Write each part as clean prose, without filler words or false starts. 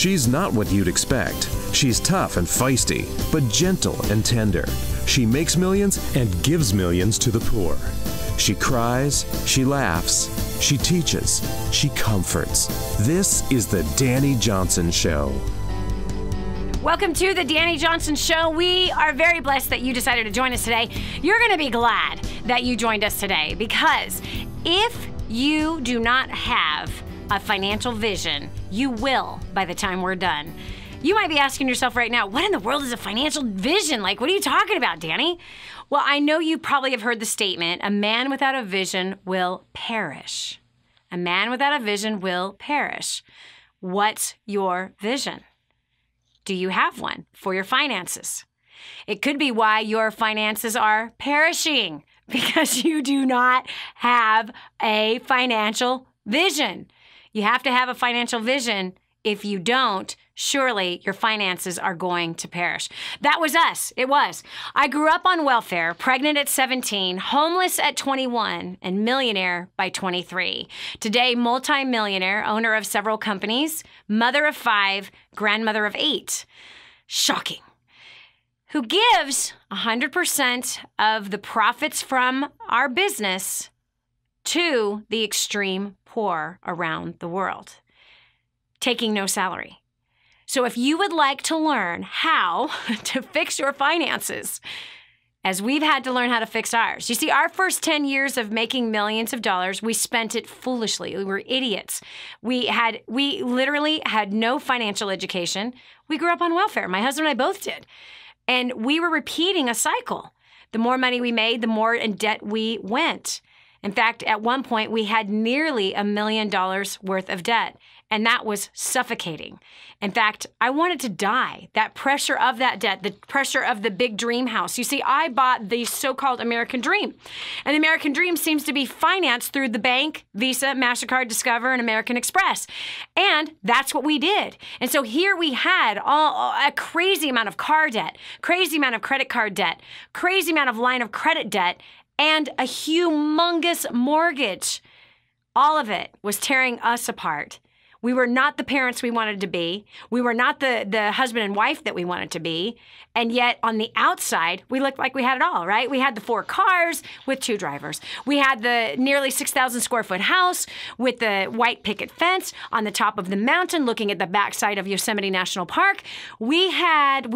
She's not what you'd expect. She's tough and feisty, but gentle and tender. She makes millions and gives millions to the poor. She cries, she laughs, she teaches, she comforts. This is the Dani Johnson Show. Welcome to the Dani Johnson Show. We are very blessed that you decided to join us today. You're going to be glad that you joined us today, because if you do not have a financial vision, you will by the time we're done. You might be asking yourself right now, what in the world is a financial vision? Like, what are you talking about, Dani? Well, I know you probably have heard the statement, a man without a vision will perish. A man without a vision will perish. What's your vision? Do you have one for your finances? It could be why your finances are perishing, because you do not have a financial vision. You have to have a financial vision. If you don't, surely your finances are going to perish. That was us. It was. I grew up on welfare, pregnant at 17, homeless at 21, and millionaire by 23. Today, multi-millionaire, owner of several companies, mother of 5, grandmother of 8. Shocking. Who gives 100% of the profits from our business to the extreme poor around the world, taking no salary. So if you would like to learn how to fix your finances, as we've had to learn how to fix ours. You see, our first 10 years of making millions of dollars, we spent it foolishly. We were idiots. We literally had no financial education. We grew up on welfare. My husband and I both did. And we were repeating a cycle. The more money we made, the more in debt we went. In fact, at one point, we had nearly $1 million worth of debt, and that was suffocating. In fact, I wanted to die. That pressure of that debt, the pressure of the big dream house. You see, I bought the so-called American dream, and the American dream seems to be financed through the bank, Visa, MasterCard, Discover, and American Express. And that's what we did. And so here we had a crazy amount of car debt, crazy amount of credit card debt, crazy amount of line of credit debt, and a humongous mortgage. All of it was tearing us apart. We were not the parents we wanted to be. We were not the husband and wife that we wanted to be. And yet on the outside, we looked like we had it all, right? We had the 4 cars with 2 drivers. We had the nearly 6,000 square foot house with the white picket fence on the top of the mountain looking at the backside of Yosemite National Park. I had a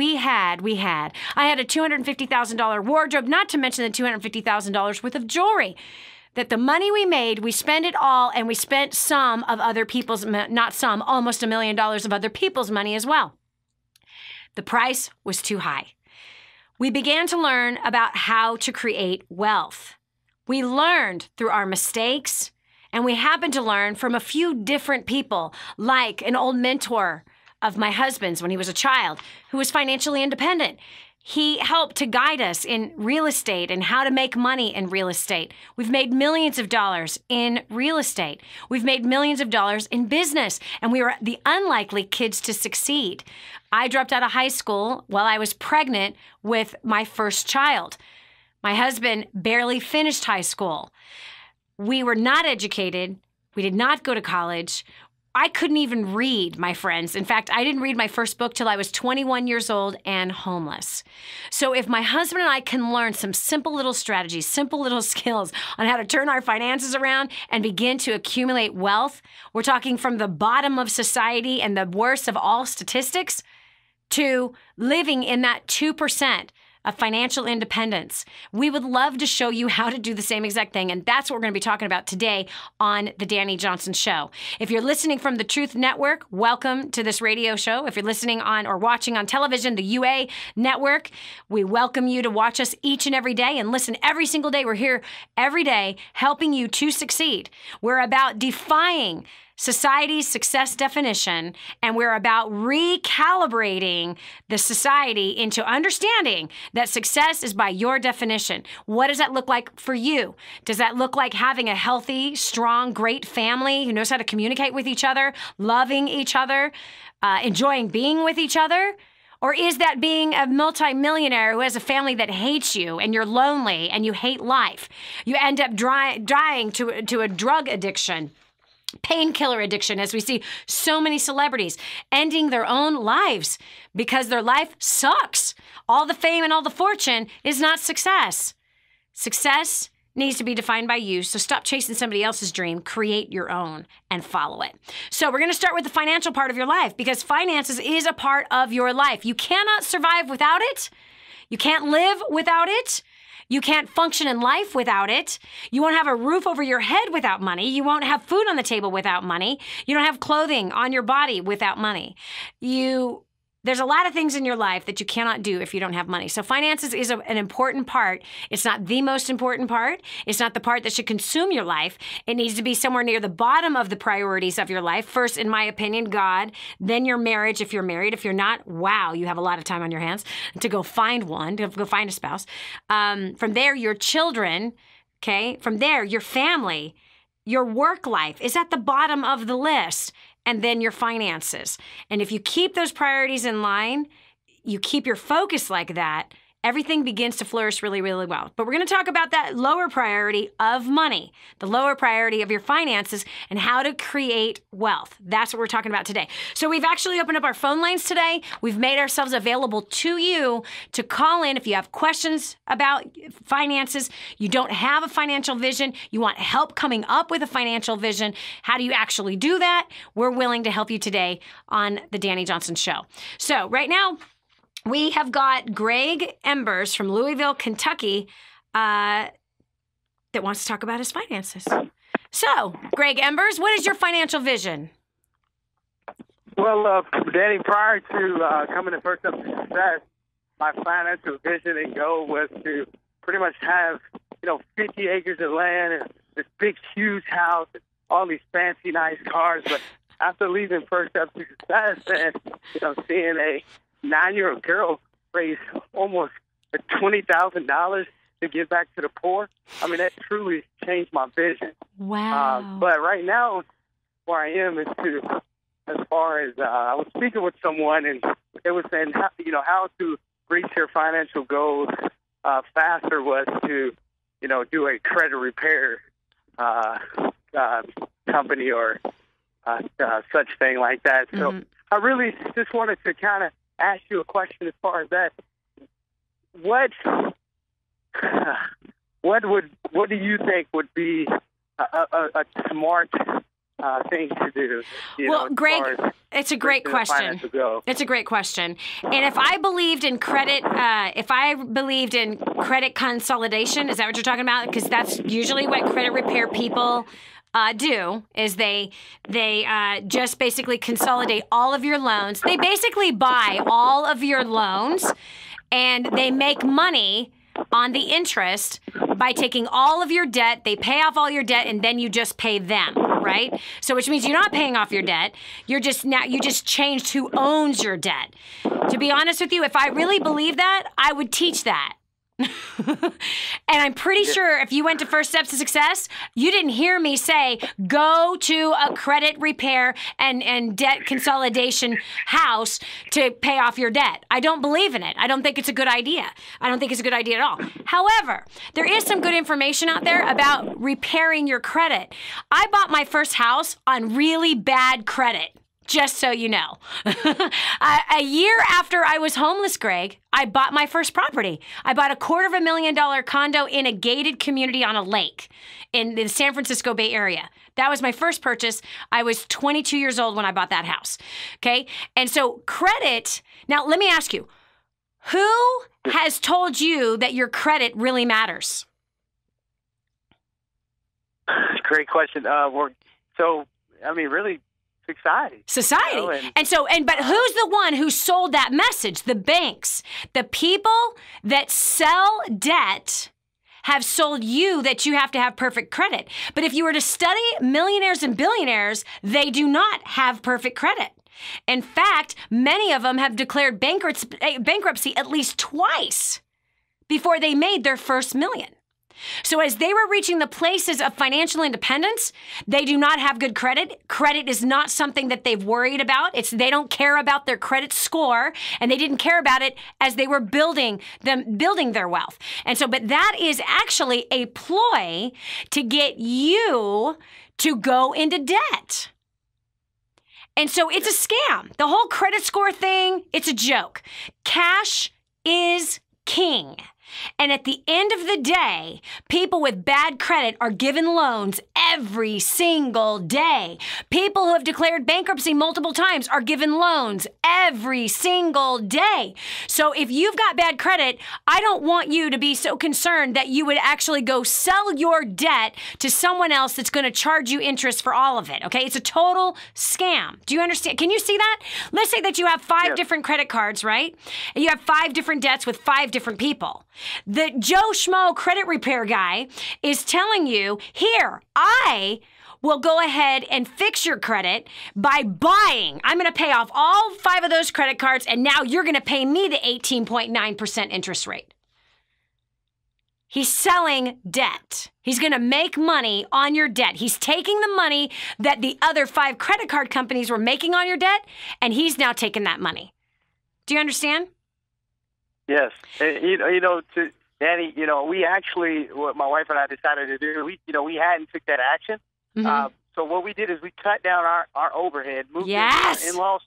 $250,000 wardrobe, not to mention the $250,000 worth of jewelry. That the money we made, we spent it all, and we spent some of other people's, not some, almost $1 million of other people's money as well. The price was too high. We began to learn about how to create wealth. We learned through our mistakes, and we happened to learn from a few different people, like an old mentor of my husband's when he was a child, who was financially independent. He helped to guide us in real estate and how to make money in real estate. We've made millions of dollars in real estate. We've made millions of dollars in business, and we were the unlikely kids to succeed. I dropped out of high school while I was pregnant with my first child. My husband barely finished high school. We were not educated. We did not go to college. I couldn't even read, my friends. In fact, I didn't read my first book till I was 21 years old and homeless. So if my husband and I can learn some simple little strategies, simple little skills on how to turn our finances around and begin to accumulate wealth, we're talking from the bottom of society and the worst of all statistics to living in that 2% of financial independence. We would love to show you how to do the same exact thing, and that's what we're going to be talking about today on the Dani Johnson Show. If you're listening from the Truth Network, welcome to this radio show. If you're listening on or watching on television, the UA Network, we welcome you to watch us each and every day and listen every single day. We're here every day helping you to succeed. We're about defying society's success definition, and we're about recalibrating the society into understanding that success is by your definition. What does that look like for you? Does that look like having a healthy, strong, great family who knows how to communicate with each other, loving each other, enjoying being with each other? Or is that being a multi-millionaire who has a family that hates you and you're lonely and you hate life? You end up dying to a drug addiction. painkiller addiction, as we see so many celebrities ending their own lives because their life sucks. All the fame and all the fortune is not success. Success needs to be defined by you, so stop chasing somebody else's dream, create your own, and follow it. So we're going to start with the financial part of your life, because finances is a part of your life. You cannot survive without it. You can't live without it. You can't function in life without it. You won't have a roof over your head without money. You won't have food on the table without money. You don't have clothing on your body without money. There's a lot of things in your life that you cannot do if you don't have money. So finances is an important part. It's not the most important part. It's not the part that should consume your life. It needs to be somewhere near the bottom of the priorities of your life. First, in my opinion, God, then your marriage if you're married. If you're not, wow, you have a lot of time on your hands to go find one, to go find a spouse. From there, your children, okay? From there, your family, your work life is at the bottom of the list. And then your finances. And if you keep those priorities in line, you keep your focus like that, everything begins to flourish really, really well. But we're going to talk about that lower priority of money, the lower priority of your finances, and how to create wealth. That's what we're talking about today. So we've actually opened up our phone lines today. We've made ourselves available to you to call in if you have questions about finances, you don't have a financial vision, you want help coming up with a financial vision. How do you actually do that? We're willing to help you today on the Dani Johnson Show. So right now, we have got Greg Embers from Louisville, Kentucky, that wants to talk about his finances. So, Greg Embers, what is your financial vision? Well, Danny, prior to coming to First Up to Success, my financial vision and goal was to pretty much have, 50 acres of land and this big, huge house and all these fancy, nice cars. But after leaving First Up to Success and, seeing a 9-year-old girl raise almost $20,000 to give back to the poor. I mean, that truly changed my vision. Wow. But right now, where I am is as far as I was speaking with someone, and they were saying, how to reach your financial goals faster was to, do a credit repair company or such thing like that. So I really just wanted to kind of ask you a question as far as that. What do you think would be a smart thing to do? Well, Greg, it's a great question. It's a great question. And if I believed in credit, credit consolidation, is that what you're talking about? Because that's usually what credit repair people do, is they just basically consolidate all of your loans. They basically buy all of your loans, and they make money on the interest by taking all of your debt. They pay off all your debt, and then you just pay them, right? So which means you're not paying off your debt. You just changed who owns your debt. To be honest with you, if I really believed that, I would teach that. And I'm pretty sure if you went to First Steps to Success, you didn't hear me say, go to a credit repair and debt consolidation house to pay off your debt. I don't believe in it. I don't think it's a good idea. I don't think it's a good idea at all. However, there is some good information out there about repairing your credit. I bought my first house on really bad credit. Just so you know. A year after I was homeless, Greg, I bought my first property. I bought a $250,000 condo in a gated community on a lake in the San Francisco Bay Area. That was my first purchase. I was 22 years old when I bought that house. Okay? And so credit, now let me ask you, who has told you that your credit really matters? Great question. Really, Society. But who's the one who sold that message? The banks. The people that sell debt have sold you that you have to have perfect credit. But if you were to study millionaires and billionaires, they do not have perfect credit. In fact, many of them have declared bankruptcy at least twice before they made their first million. So as they were reaching the places of financial independence, they do not have good credit. Credit is not something that they've worried about. They don't care about their credit score, and they didn't care about it as they were building their wealth. And so, but that is actually a ploy to get you to go into debt. And so it's a scam. The whole credit score thing, it's a joke. Cash is king. And at the end of the day, people with bad credit are given loans every single day. People who have declared bankruptcy multiple times are given loans every single day. So if you've got bad credit, I don't want you to be so concerned that you would actually go sell your debt to someone else that's going to charge you interest for all of it, okay? It's a total scam. Do you understand? Can you see that? Let's say that you have 5 different credit cards, right? And you have 5 different debts with 5 different people. The Joe Schmo credit repair guy is telling you, here, I will go ahead and fix your credit by buying. I'm going to pay off all 5 of those credit cards, and now you're going to pay me the 18.9% interest rate. He's selling debt. He's going to make money on your debt. He's taking the money that the other 5 credit card companies were making on your debt, and he's now taking that money. Do you understand? Yes. Danny, we actually, what my wife and I decided to do, we hadn't took that action. Mm-hmm. So what we did is we cut down our overhead, moved yes. in in-laws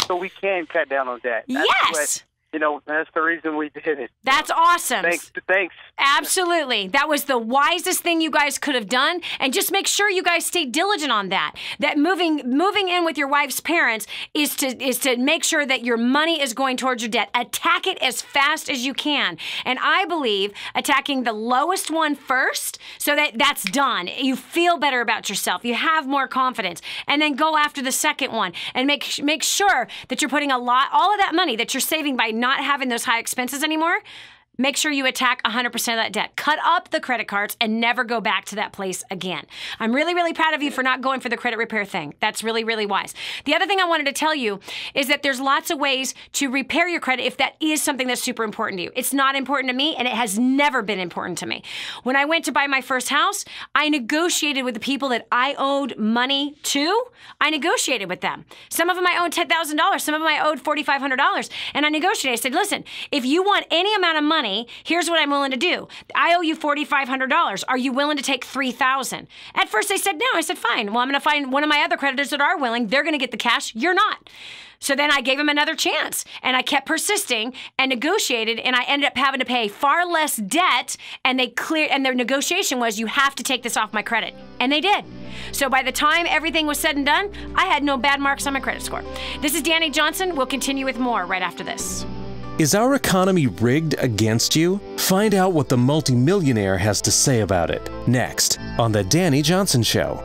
so we can cut down on debt. Yes. That's the reason we did it. That's awesome. Thanks. Absolutely. That was the wisest thing you guys could have done. And just make sure you guys stay diligent on that. That moving in with your wife's parents is to make sure that your money is going towards your debt. Attack it as fast as you can. And I believe attacking the lowest one first so that that's done. You feel better about yourself. You have more confidence. And then go after the second one and make sure that you're putting all of that money that you're saving by not having those high expenses anymore. Make sure you attack 100% of that debt. Cut up the credit cards and never go back to that place again. I'm really, really proud of you for not going for the credit repair thing. That's really, really wise. The other thing I wanted to tell you is that there's lots of ways to repair your credit if that is something that's super important to you. It's not important to me, and it has never been important to me. When I went to buy my first house, I negotiated with the people that I owed money to. I negotiated with them. Some of them I owed $10,000. Some of them I owed $4,500. And I negotiated. I said, listen, if you want any amount of money, here's what I'm willing to do. I owe you $4,500. Are you willing to take $3,000? At first they said no. I said, fine. Well, I'm going to find one of my other creditors that are willing. They're going to get the cash. You're not. So then I gave him another chance, and I kept persisting and negotiated, and I ended up having to pay far less debt, and their negotiation was, you have to take this off my credit. And they did. So by the time everything was said and done, I had no bad marks on my credit score. This is Dani Johnson. We'll continue with more right after this. Is our economy rigged against you? Find out what the multi-millionaire has to say about it next on The Dani Johnson Show.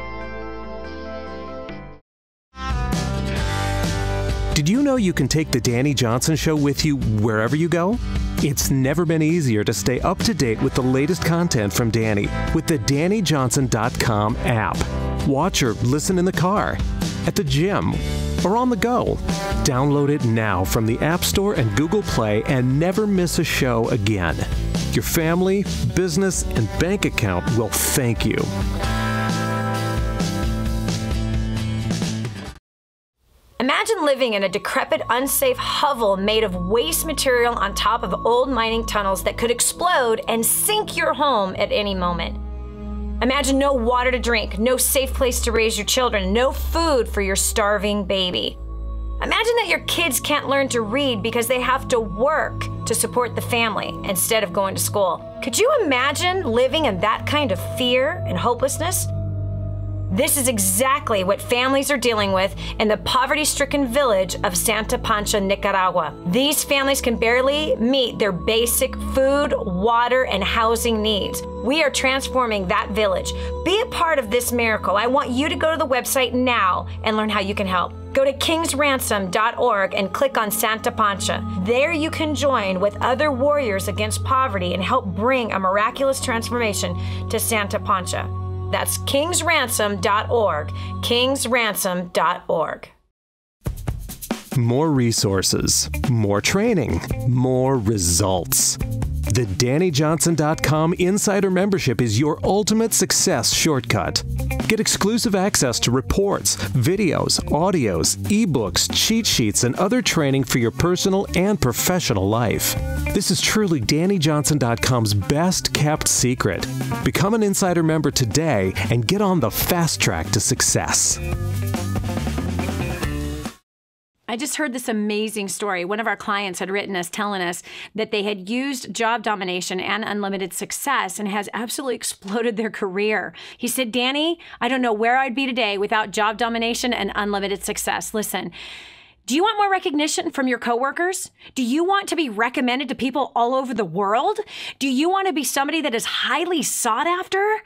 Did you know you can take The Dani Johnson Show with you wherever you go? It's never been easier to stay up to date with the latest content from Dani with the DaniJohnson.com app. Watch or listen in the car, at the gym, or on the go. Download it now from the App Store and Google Play and never miss a show again. Your family, business, and bank account will thank you. Imagine living in a decrepit, unsafe hovel made of waste material on top of old mining tunnels that could explode and sink your home at any moment. Imagine no water to drink, no safe place to raise your children, no food for your starving baby. Imagine that your kids can't learn to read because they have to work to support the family instead of going to school. Could you imagine living in that kind of fear and hopelessness? This is exactly what families are dealing with in the poverty-stricken village of Santa Pancha, Nicaragua. These families can barely meet their basic food, water, and housing needs. We are transforming that village. Be a part of this miracle. I want you to go to the website now and learn how you can help. Go to kingsransom.org and click on Santa Pancha. There you can join with other warriors against poverty and help bring a miraculous transformation to Santa Pancha. That's kingsransom.org, kingsransom.org. More resources, more training, more results. The DaniJohnson.com Insider Membership is your ultimate success shortcut. Get exclusive access to reports, videos, audios, ebooks, cheat sheets, and other training for your personal and professional life. This is truly DaniJohnson.com's best kept secret. Become an Insider member today and get on the fast track to success. I just heard this amazing story. One of our clients had written us telling us that they had used job domination and unlimited success and has absolutely exploded their career. He said, Dani, I don't know where I'd be today without job domination and unlimited success. Listen, do you want more recognition from your coworkers? Do you want to be recommended to people all over the world? Do you want to be somebody that is highly sought after?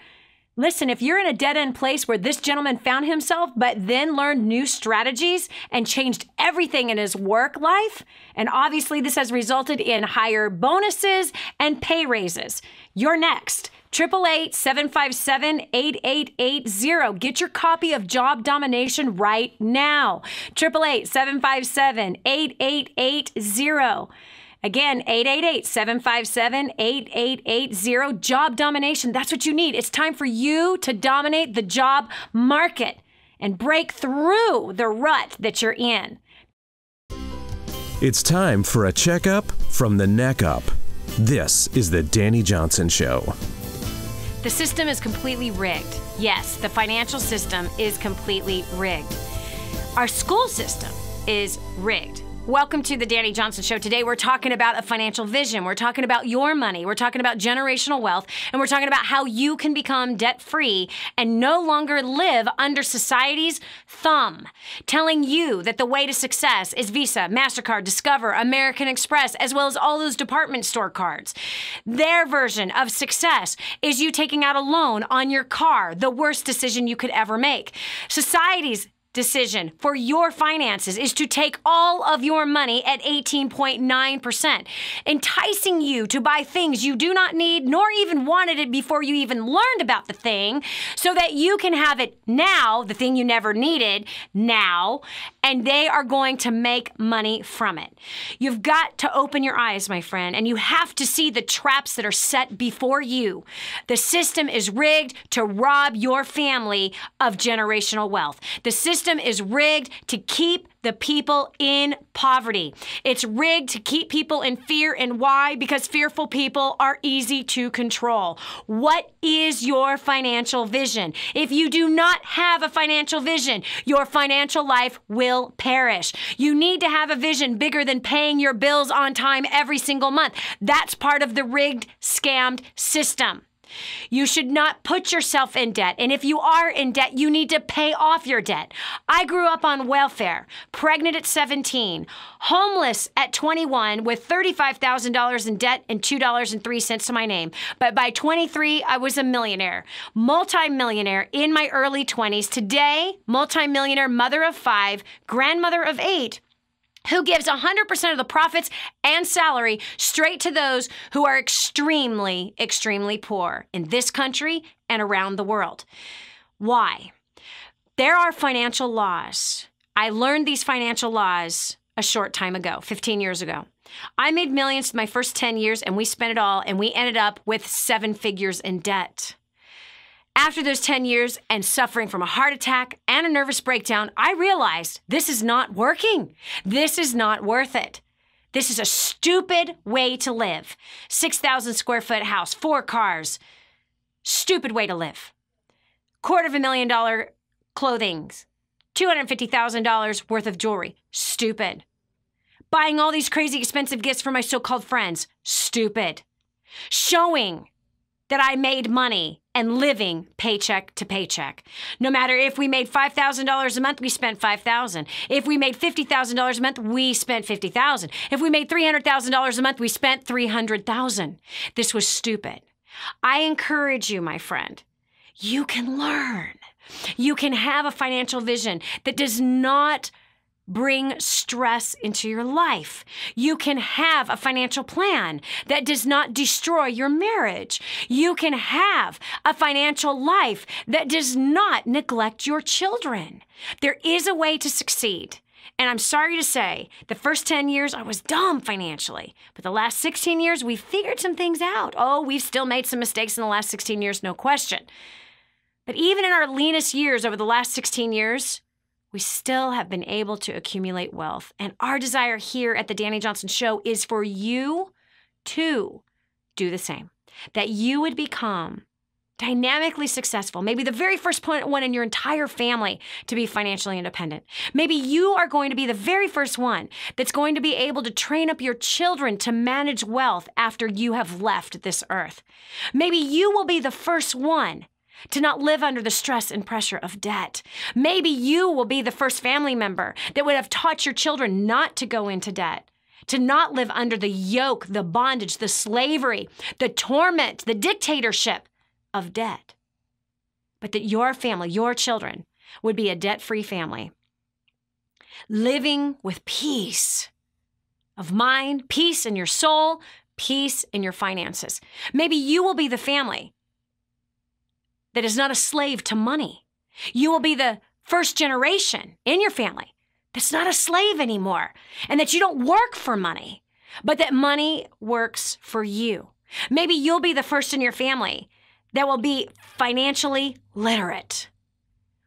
Listen, if you're in a dead-end place where this gentleman found himself, but then learned new strategies and changed everything in his work life, and obviously this has resulted in higher bonuses and pay raises, you're next. 888-757-8880. Get your copy of Job Domination right now. 888-757-8880. Again, 888-757-8880. Job domination. That's what you need. It's time for you to dominate the job market and break through the rut that you're in. It's time for a checkup from the neck up. This is the Dani Johnson Show. The system is completely rigged. Yes, the financial system is completely rigged. Our school system is rigged. Welcome to the Dani Johnson Show. Today we're talking about a financial vision. We're talking about your money. We're talking about generational wealth. And we're talking about how you can become debt-free and no longer live under society's thumb, telling you that the way to success is Visa, MasterCard, Discover, American Express, as well as all those department store cards. Their version of success is you taking out a loan on your car, the worst decision you could ever make. Society's decision for your finances is to take all of your money at 18.9%, enticing you to buy things you do not need nor even wanted it before you even learned about the thing, so that you can have it now, the thing you never needed now, and they are going to make money from it. You've got to open your eyes, my friend, and you have to see the traps that are set before you. The system is rigged to rob your family of generational wealth. The system is rigged to keep the people in poverty. It's rigged to keep people in fear. And why? Because fearful people are easy to control. What is your financial vision? If you do not have a financial vision, your financial life will perish. You need to have a vision bigger than paying your bills on time every single month. That's part of the rigged, scammed system. You should not put yourself in debt. And if you are in debt, you need to pay off your debt. I grew up on welfare, pregnant at 17, homeless at 21 with $35,000 in debt and $2.03 to my name. But by 23, I was a millionaire, multi-millionaire in my early 20s. Today, multi-millionaire, mother of 5, grandmother of 8, who gives 100% of the profits and salary straight to those who are extremely, extremely poor in this country and around the world. Why? There are financial laws. I learned these financial laws a short time ago, 15 years ago. I made millions my first 10 years, and we spent it all, and we ended up with 7 figures in debt. After those 10 years and suffering from a heart attack and a nervous breakdown, I realized this is not working. This is not worth it. This is a stupid way to live. 6,000 square foot house, 4 cars. Stupid way to live. $250,000 clothing. $250,000 worth of jewelry. Stupid. Buying all these crazy expensive gifts for my so-called friends. Stupid. Showing that I made money and living paycheck to paycheck. No matter if we made $5,000 a month, we spent $5,000. If we made $50,000 a month, we spent $50,000. If we made $300,000 a month, we spent $300,000. This was stupid. I encourage you, my friend, you can learn. You can have a financial vision that does not bring stress into your life. You can have a financial plan that does not destroy your marriage. You can have a financial life that does not neglect your children. There is a way to succeed. And I'm sorry to say, the first 10 years, I was dumb financially. But the last 16 years, we figured some things out. Oh, we've still made some mistakes in the last 16 years, no question. But even in our leanest years over the last 16 years, we still have been able to accumulate wealth. And our desire here at the Dani Johnson Show is for you to do the same. That you would become dynamically successful, maybe the very first one in your entire family to be financially independent. Maybe you are going to be the very first one that's going to be able to train up your children to manage wealth after you have left this earth. Maybe you will be the first one to not live under the stress and pressure of debt. Maybe you will be the first family member that would have taught your children not to go into debt, to not live under the yoke, the bondage, the slavery, the torment, the dictatorship of debt, but that your family, your children, would be a debt-free family, living with peace of mind, peace in your soul, peace in your finances. Maybe you will be the family that is not a slave to money. You will be the first generation in your family that's not a slave anymore, and that you don't work for money, but that money works for you. Maybe you'll be the first in your family that will be financially literate,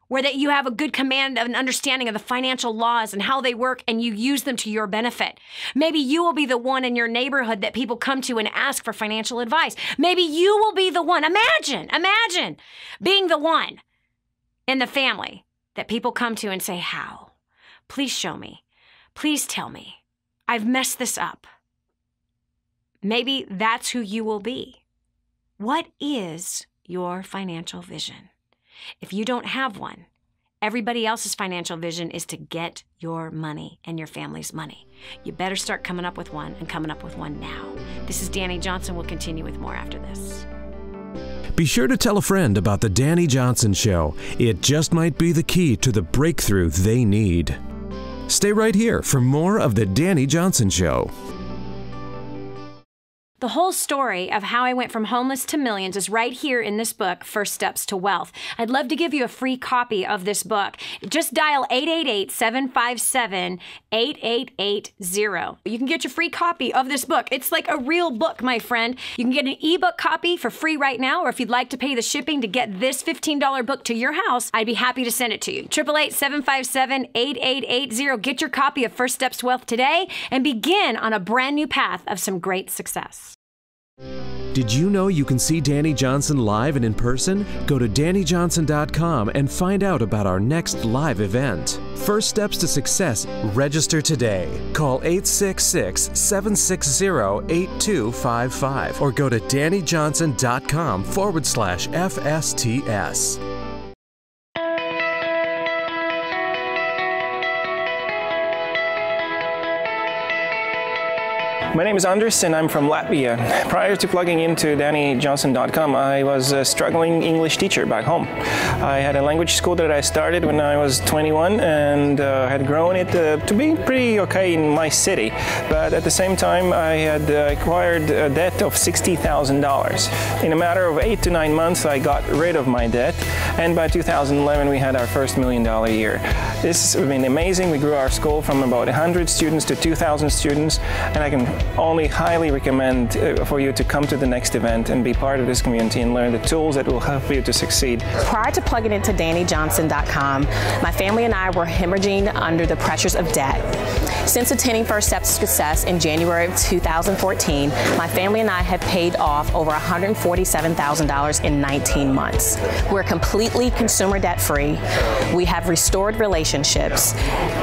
where that you have a good command of an understanding of the financial laws and how they work, and you use them to your benefit. Maybe you will be the one in your neighborhood that people come to and ask for financial advice. Maybe you will be the one. Imagine being the one in the family that people come to and say, how? Please show me. Please tell me. I've messed this up. Maybe that's who you will be. What is your financial vision? If you don't have one, everybody else's financial vision is to get your money and your family's money. You better start coming up with one, and coming up with one now. This is Dani Johnson. We'll continue with more after this. Be sure to tell a friend about the Dani Johnson Show. It just might be the key to the breakthrough they need. Stay right here for more of the Dani Johnson Show. The whole story of how I went from homeless to millions is right here in this book, First Steps to Wealth. I'd love to give you a free copy of this book. Just dial 888-757-8880. You can get your free copy of this book. It's like a real book, my friend. You can get an ebook copy for free right now, or if you'd like to pay the shipping to get this $15 book to your house, I'd be happy to send it to you. 888-757-8880. Get your copy of First Steps to Wealth today and begin on a brand new path of some great success. Did you know you can see Dani Johnson live and in person? Go to DaniJohnson.com and find out about our next live event. First Steps to Success. Register today. Call 866-760-8255 or go to DaniJohnson.com/FSTS. My name is Andres and I'm from Latvia. Prior to plugging into DaniJohnson.com, I was a struggling English teacher back home. I had a language school that I started when I was 21 and had grown it to be pretty okay in my city. But at the same time, I had acquired a debt of $60,000. In a matter of 8 to 9 months, I got rid of my debt. And by 2011, we had our first $1 million year. This has been amazing. We grew our school from about 100 students to 2,000 students, and I can only highly recommend for you to come to the next event and be part of this community and learn the tools that will help you to succeed. Prior to plugging into DaniJohnson.com, my family and I were hemorrhaging under the pressures of debt. Since attending First Steps to Success in January of 2014, my family and I have paid off over $147,000 in 19 months. We're completely consumer debt-free. We have restored relationships,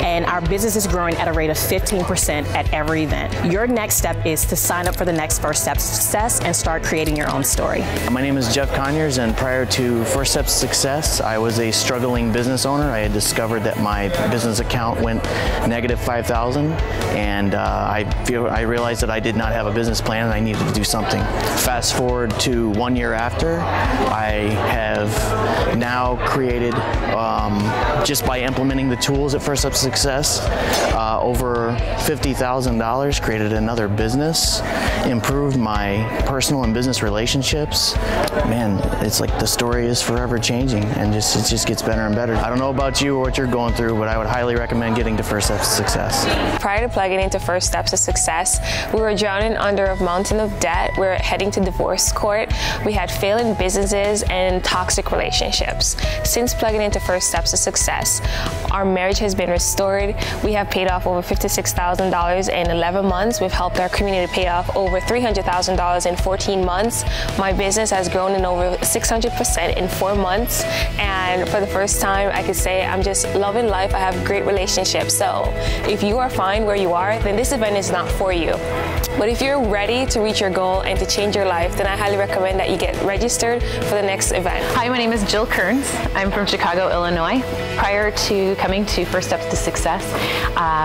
and our business is growing at a rate of 15% at every event. Your next step is to sign up for the next First Steps to Success and start creating your own story. My name is Jeff Conyers, and prior to First Steps to Success, I was a struggling business owner. I had discovered that my business account went negative $5,000, and I realized that I did not have a business plan and I needed to do something. Fast forward to 1 year after, I have now created, just by implementing the tools at First Steps to Success, over $50,000, created another business, improved my personal and business relationships. Man, it's like the story is forever changing, and it just gets better and better. I don't know about you or what you're going through, but I would highly recommend getting to First Steps to Success. Prior to plugging into First Steps to Success, we were drowning under a mountain of debt. We were heading to divorce court. We had failing businesses and toxic relationships. Since plugging into First Steps to Success, our marriage has been restored. We have paid off over $56,000 in 11 months. We've helped our community pay off over $300,000 in 14 months. My business has grown in over 600% in 4 months. And for the first time, I could say I'm just loving life. I have great relationships. So if you are fine where you are, then this event is not for you. But if you're ready to reach your goal and to change your life, then I highly recommend that you get registered for the next event. Hi, my name is Jill Kearns. I'm from Chicago, Illinois. Prior to coming to First Steps to Success,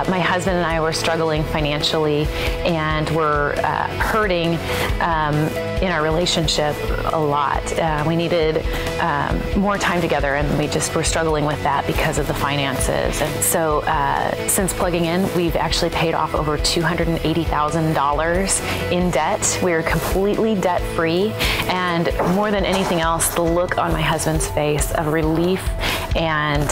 my husband and I were struggling financially and were hurting in our relationship a lot. We needed more time together, and we just were struggling with that because of the finances. And so since plugging in, we've actually paid off over $280,000 in debt. We're completely debt-free, and more than anything else, the look on my husband's face of relief and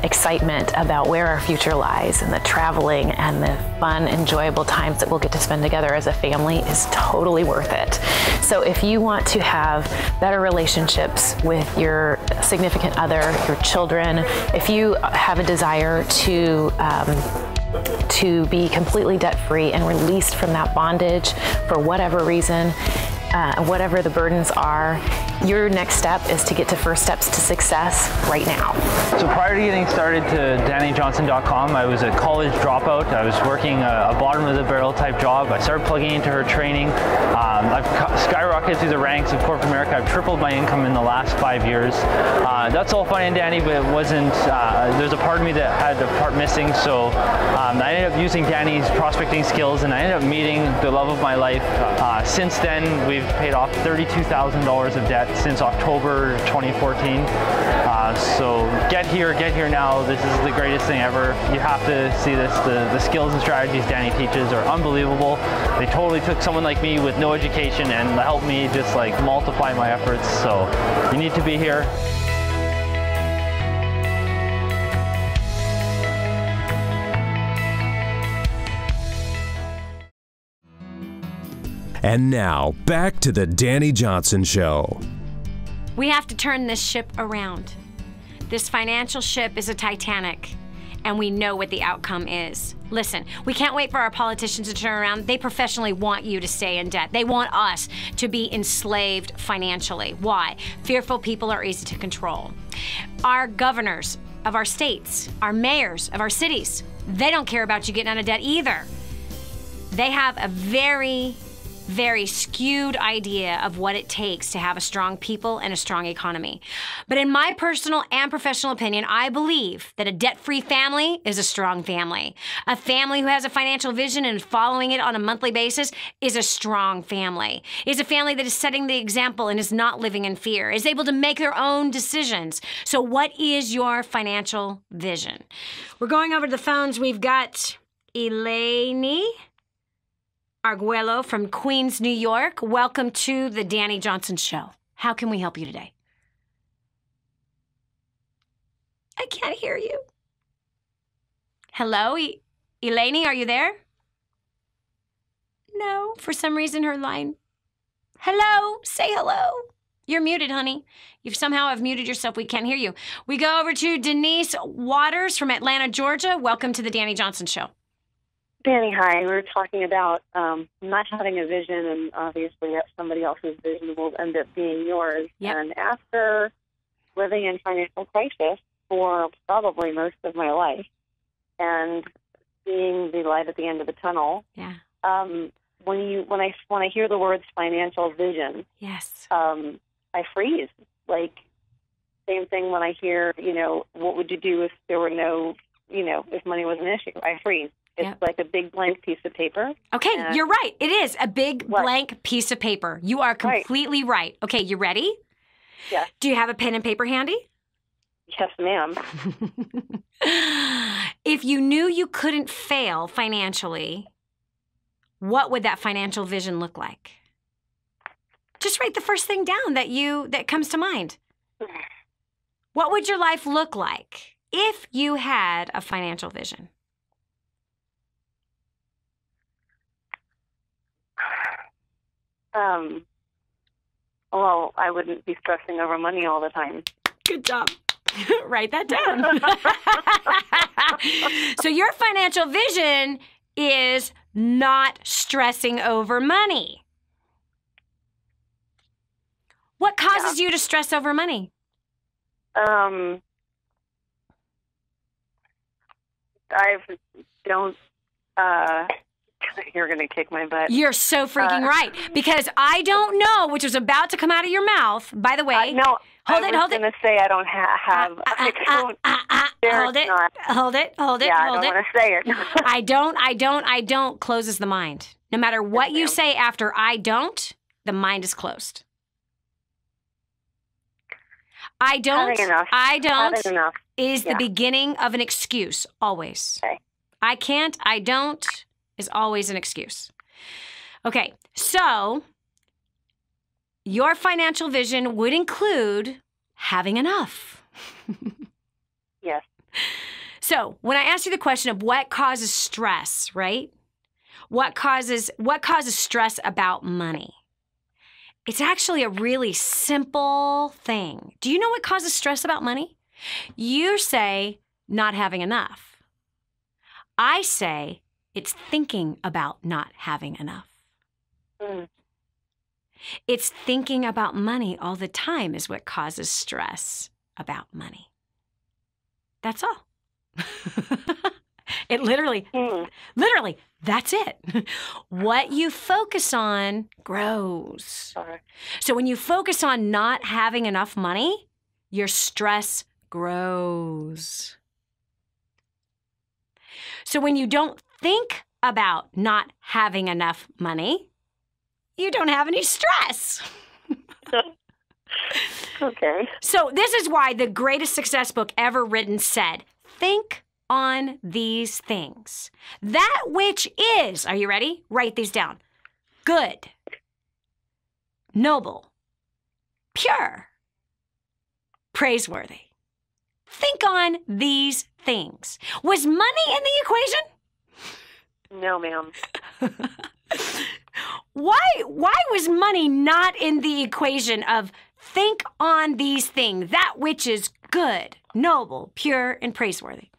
excitement about where our future lies, and the traveling and the fun, enjoyable times that we'll get to spend together as a family is totally worth it. So if you want to have better relationships with your significant other, your children, if you have a desire to be completely debt-free and released from that bondage for whatever reason, whatever the burdens are, your next step is to get to First Steps to Success right now. So prior to getting started to DaniJohnson.com, I was a college dropout. I was working a bottom of the barrel type job. I started plugging into her training. I've skyrocketed through the ranks of corporate America. I've tripled my income in the last 5 years. That's all fine and dandy, but it wasn't, there's a part of me that had a part missing. So I ended up using Dani's prospecting skills, and I ended up meeting the love of my life. Since then, we've paid off $32,000 of debt since October 2014. So get here now. This is the greatest thing ever. You have to see this. The skills and strategies Dani teaches are unbelievable. They totally took someone like me with no education and helped me just like multiply my efforts. So you need to be here. And now, back to the Dani Johnson Show. We have to turn this ship around. This financial ship is a Titanic, and we know what the outcome is. Listen, we can't wait for our politicians to turn around. They professionally want you to stay in debt. They want us to be enslaved financially. Why? Fearful people are easy to control. Our governors of our states, our mayors of our cities, they don't care about you getting out of debt either. They have a very skewed idea of what it takes to have a strong people and a strong economy. But in my personal and professional opinion, I believe that a debt-free family is a strong family. A family who has a financial vision and is following it on a monthly basis is a strong family. Is a family that is setting the example and is not living in fear, is able to make their own decisions. So what is your financial vision? We're going over to the phones. We've got Elaine Arguello from Queens, New York. Welcome to the Dani Johnson Show. How can we help you today? I can't hear you. Hello, Elaine, are you there? No, for some reason her line. Hello, say hello. You're muted, honey. You somehow have muted yourself. We can't hear you. We go over to Denise Waters from Atlanta, Georgia. Welcome to the Dani Johnson Show. Dani, hi. We were talking about not having a vision, and obviously that somebody else's vision will end up being yours. Yep. And after living in financial crisis for probably most of my life and seeing the light at the end of the tunnel, yeah. When I hear the words financial vision, yes, I freeze. Like, same thing when I hear, what would you do if there were no, if money was an issue? I freeze. It's like a big blank piece of paper. Okay, you're right. It is a big blank piece of paper. You are completely right. Okay, you ready? Yes. Do you have a pen and paper handy? Yes, ma'am. If you knew you couldn't fail financially, what would that financial vision look like? Just write the first thing down that comes to mind. What would your life look like if you had a financial vision? Well, I wouldn't be stressing over money all the time. Good job. Write that down. So your financial vision is not stressing over money. What causes you to stress over money? I don't. You're going to kick my butt. You're so freaking right. Because I don't know, which was about to come out of your mouth, by the way. No, hold it. I was going to say I don't have. Hold it. Yeah, I don't want to say it. I don't closes the mind. No matter what you say after I don't, the mind is closed. I don't is the beginning of an excuse, always. Okay. I can't, I don't is always an excuse. Okay, so your financial vision would include having enough. Yes. So when I asked you the question of what causes stress, right? What causes stress about money? It's actually a really simple thing. Do you know what causes stress about money? You say not having enough. I say it's thinking about not having enough. It's thinking about money all the time is what causes stress about money. That's all. It literally, that's it. What you focus on grows. So when you focus on not having enough money, your stress grows. So when you don't think about not having enough money, you don't have any stress. Okay. So this is why the greatest success book ever written said, think on these things. That which is, are you ready? Write these down. Good, noble, pure, praiseworthy. Think on these things. Was money in the equation? No, ma'am. Why was money not in the equation of think on these things, that which is good, noble, pure, and praiseworthy?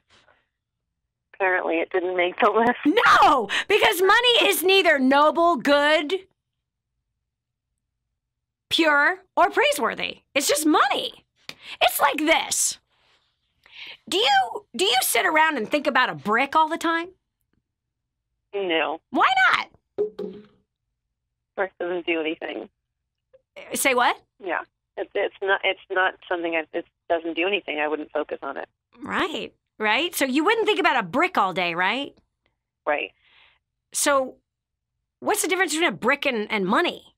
Apparently it didn't make the list. No, because money is neither noble, good, pure, or praiseworthy. It's just money. It's like this. Do you sit around and think about a brick all the time? No. Why not? Brick doesn't do anything. Say what? Yeah. It's not something it doesn't do anything. I wouldn't focus on it. Right? So you wouldn't think about a brick all day, right? Right. So what's the difference between a brick and money?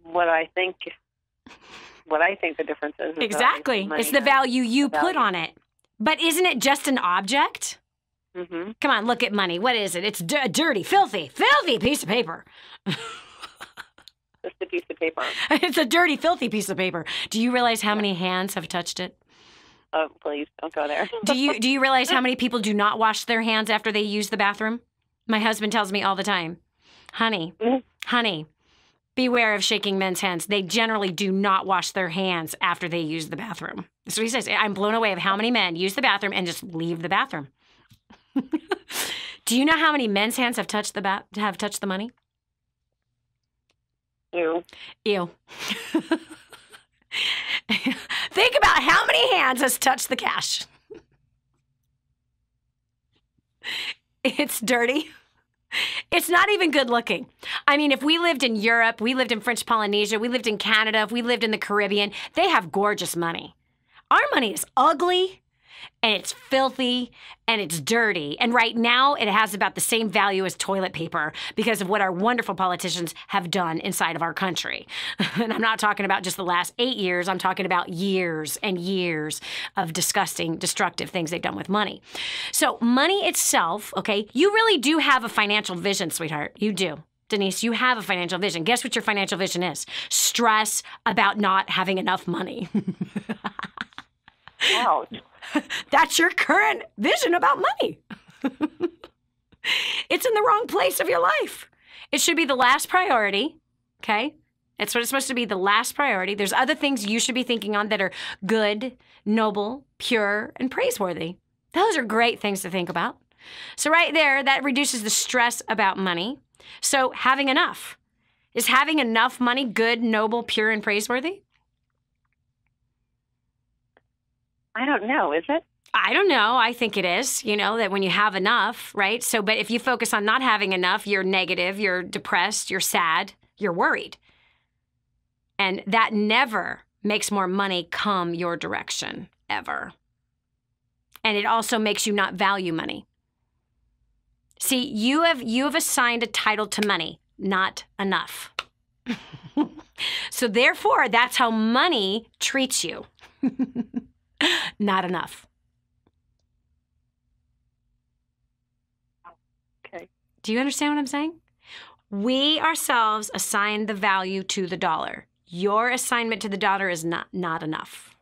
What I think the difference is. Exactly. It's the value you put on it. But isn't it just an object? Mm-hmm. Come on, look at money. What is it? It's a dirty, filthy piece of paper. Just a piece of paper. It's a dirty, filthy piece of paper. Do you realize how many hands have touched it? Oh, please, don't go there. Do you realize how many people do not wash their hands after they use the bathroom? My husband tells me all the time, honey, beware of shaking men's hands. They generally do not wash their hands after they use the bathroom. So he says, I'm blown away of how many men use the bathroom and just leave the bathroom. Do you know how many men's hands have touched the money? Ew. Think about how many hands has touched the cash. It's dirty. It's not even good looking. I mean, if we lived in Europe, we lived in French Polynesia, we lived in Canada, if we lived in the Caribbean, they have gorgeous money. Our money is ugly. and it's filthy and it's dirty. And right now it has about the same value as toilet paper because of what our wonderful politicians have done inside of our country. And I'm not talking about just the last 8 years. I'm talking about years and years of disgusting, destructive things they've done with money. So money itself, okay, you really do have a financial vision, sweetheart. You do. Denise, you have a financial vision. Guess what your financial vision is? Stress about not having enough money. Ouch. That's your current vision about money. It's in the wrong place of your life. It should be the last priority, okay? That's what it's supposed to be, the last priority. There's other things you should be thinking on that are good, noble, pure, and praiseworthy. Those are great things to think about. So right there, that reduces the stress about money. So having enough. Is having enough money good, noble, pure, and praiseworthy? I don't know. Is it? I don't know. I think it is, you know, that when you have enough, right? So, but if you focus on not having enough, you're negative, you're depressed, you're sad, you're worried. And that never makes more money come your direction, ever. And it also makes you not value money. See, you have assigned a title to money, not enough. So therefore, that's how money treats you. Not enough. Okay. Do you understand what I'm saying? We ourselves assign the value to the dollar. Your assignment to the dollar is not enough.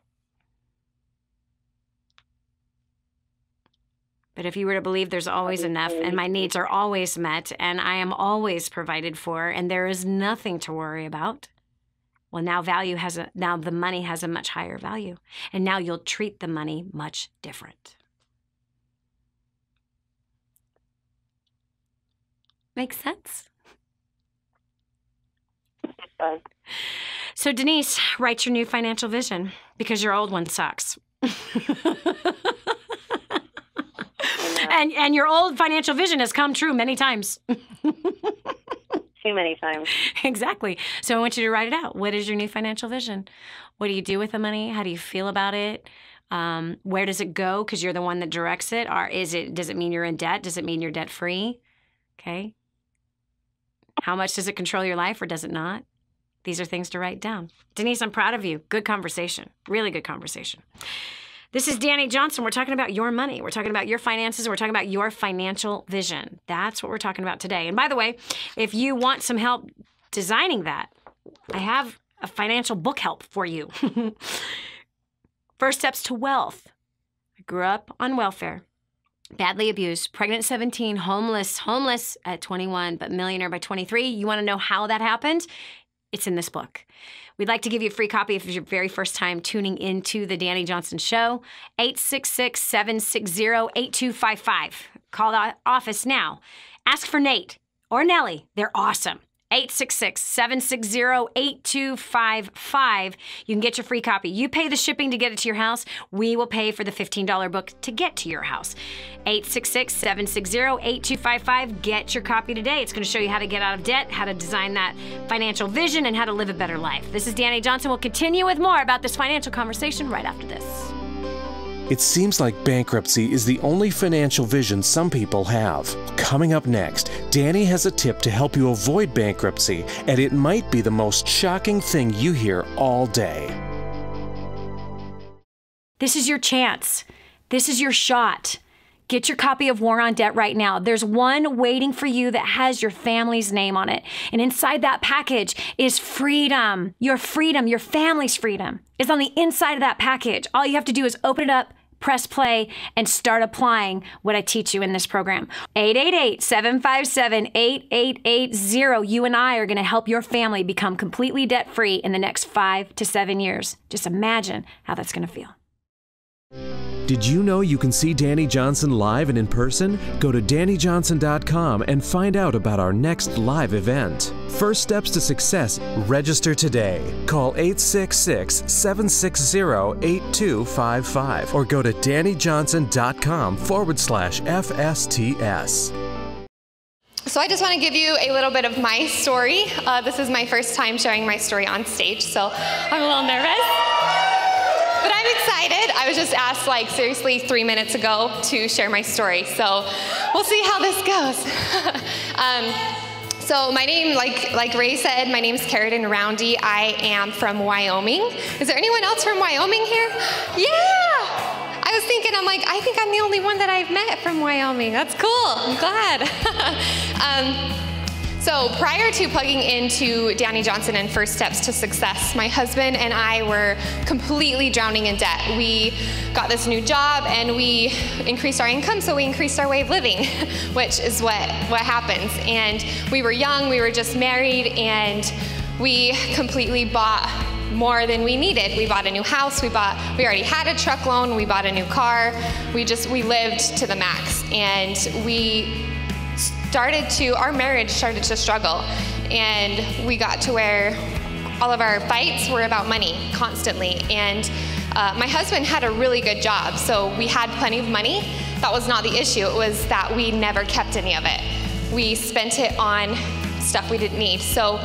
But if you were to believe there's always enough and my needs are always met and I am always provided for and there is nothing to worry about, well, now the money has a much higher value. And now you'll treat the money much different. Makes sense? It does. So Denise, write your new financial vision because your old one sucks. And your old financial vision has come true many times. Too many times. Exactly. So I want you to write it out. What is your new financial vision? What do you do with the money? How do you feel about it? Where does it go? Because you're the one that directs it. Or does it mean you're in debt? Does it mean you're debt free? Okay. How much does it control your life or does it not? These are things to write down. Denise, I'm proud of you. Good conversation. Really good conversation. This is Dani Johnson. We're talking about your money. We're talking about your finances. We're talking about your financial vision. That's what we're talking about today. And by the way, if you want some help designing that, I have a financial book help for you. First Steps to Wealth. I grew up on welfare, badly abused, pregnant at 17, homeless at 21, but millionaire by 23. You want to know how that happened? It's in this book. We'd like to give you a free copy if it's your very first time tuning into the Dani Johnson Show. 866-760-8255. Call the office now. Ask for Nate or Nellie. They're awesome. 866-760-8255. You can get your free copy. You pay the shipping to get it to your house. We will pay for the $15 book to get to your house. 866-760-8255. Get your copy today. It's going to show you how to get out of debt, how to design that financial vision, and how to live a better life. This is Dani Johnson. We'll continue with more about this financial conversation right after this. It seems like bankruptcy is the only financial vision some people have. Coming up next, Dani has a tip to help you avoid bankruptcy, and it might be the most shocking thing you hear all day. This is your chance. This is your shot. Get your copy of War on Debt right now. There's one waiting for you that has your family's name on it. And inside that package is freedom. Your family's freedom is on the inside of that package. All you have to do is open it up, press play, and start applying what I teach you in this program. 888-757-8880. You and I are going to help your family become completely debt-free in the next 5 to 7 years. Just imagine how that's going to feel. Did you know you can see Dani Johnson live and in person? Go to DaniJohnson.com and find out about our next live event. First Steps to Success. Register today. Call 866-760-8255 or go to DaniJohnson.com/FSTS. So I just want to give you a little bit of my story. This is my first time sharing my story on stage, so I'm a little nervous. But I'm I'm excited. I was just asked, like, seriously 3 minutes ago to share my story. So we'll see how this goes. So my name, like Ray said, my name's Carradine Roundy. I am from Wyoming. Is there anyone else from Wyoming here? Yeah! I was thinking, I'm like, I think I'm the only one that I've met from Wyoming. That's cool. I'm glad. So prior to plugging into Dani Johnson and First Steps to Success, my husband and I were completely drowning in debt. We got this new job and we increased our income, so we increased our way of living, which is what happens. And we were young, we were just married, and we completely bought more than we needed. We bought a new house, we already had a truck loan, we bought a new car, we lived to the max. And our marriage started to struggle, and we got to where all of our fights were about money constantly. And my husband had a really good job, so we had plenty of money. That was not the issue. It was that we never kept any of it. We spent it on stuff we didn't need. So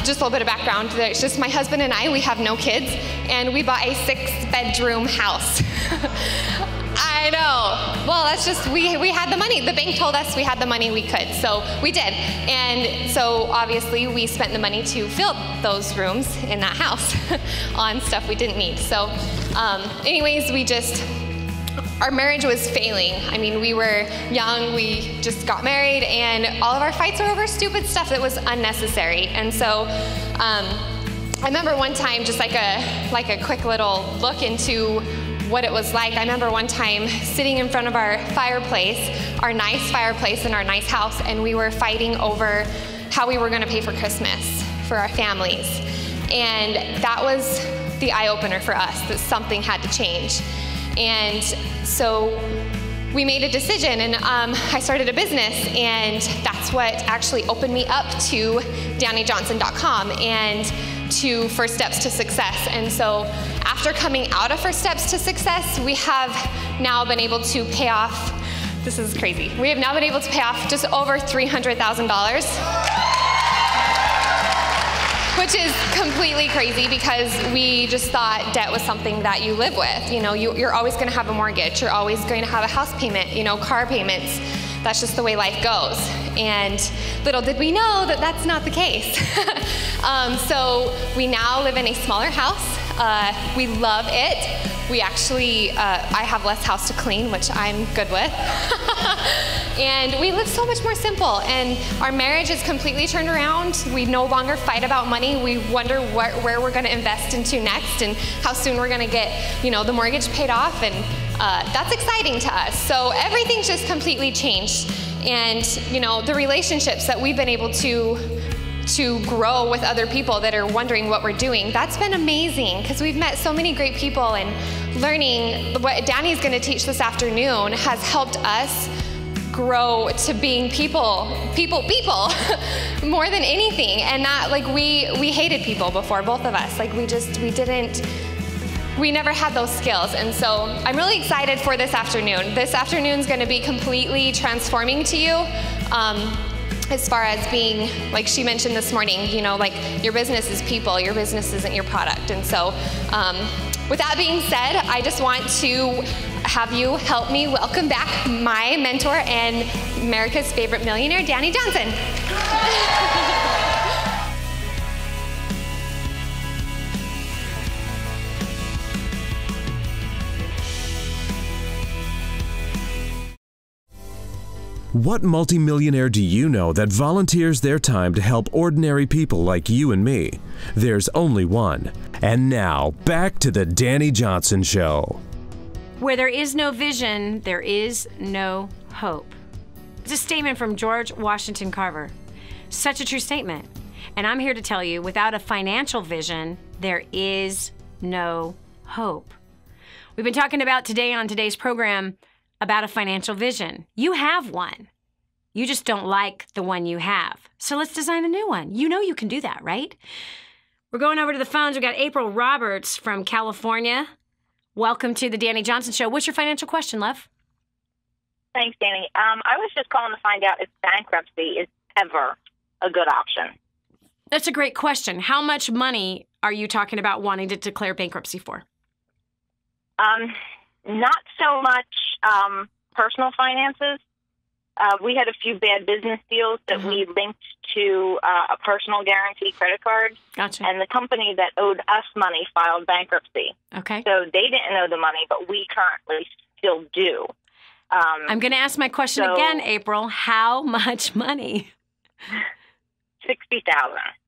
just a little bit of background. There's just my husband and I, we have no kids, and we bought a 6-bedroom house. I know. Well, that's just, we had the money. The bank told us we had the money we could, so we did. And so obviously we spent the money to fill those rooms in that house on stuff we didn't need. So anyways, our marriage was failing. I mean, we were young, we just got married, and all of our fights were over stupid stuff that was unnecessary. And so I remember one time, just like a quick little look into what it was like. I remember one time sitting in front of our fireplace, our nice fireplace in our nice house, and we were fighting over how we were going to pay for Christmas for our families. And that was the eye-opener for us, that something had to change. And so we made a decision, and I started a business, and that's what actually opened me up to DaniJohnson.com and to First Steps to Success. And so after coming out of First Steps to Success, we have now been able to pay off, this is crazy, we have now been able to pay off just over $300,000. Which is completely crazy, because we just thought debt was something that you live with. You know, you're always going to have a mortgage. You're always going to have a house payment, car payments. That's just the way life goes. And little did we know that that's not the case. So we now live in a smaller house. We love it. We actually, I have less house to clean, which I'm good with. And we live so much more simple, and our marriage is completely turned around. We no longer fight about money. We wonder where we're going to invest into next, and how soon we're going to get, the mortgage paid off, and that's exciting to us. So everything's just completely changed. And, the relationships that we've been able to grow with other people that are wondering what we're doing, that's been amazing, because we've met so many great people, and learning what Dani's going to teach this afternoon has helped us grow to being people more than anything. And that, we hated people before, both of us. We never had those skills. And so I'm really excited for this afternoon. This afternoon's going to be completely transforming to you. As far as being, like she mentioned this morning, your business is people, your business isn't your product. And so with that being said, I just want to have you help me welcome back my mentor and America's favorite millionaire, Dani Johnson. What multimillionaire do you know that volunteers their time to help ordinary people like you and me? There's only one. And now, back to the Dani Johnson Show. Where there is no vision, there is no hope. It's a statement from George Washington Carver. Such a true statement. And I'm here to tell you, without a financial vision, there is no hope. We've been talking about today on today's program about a financial vision. You have one. You just don't like the one you have. So let's design a new one. You know you can do that, right? We're going over to the phones. We've got April Roberts from California. Welcome to the Dani Johnson Show. What's your financial question, love? Thanks, Dani. I was just calling to find out if bankruptcy is ever a good option. That's a great question. How much money are you talking about wanting to declare bankruptcy for? Not so much personal finances. We had a few bad business deals that we linked to a personal guarantee credit card. Gotcha. And the company that owed us money filed bankruptcy. Okay. So they didn't owe the money, but we currently still do. I'm going to ask my question again, April. How much money? $60,000.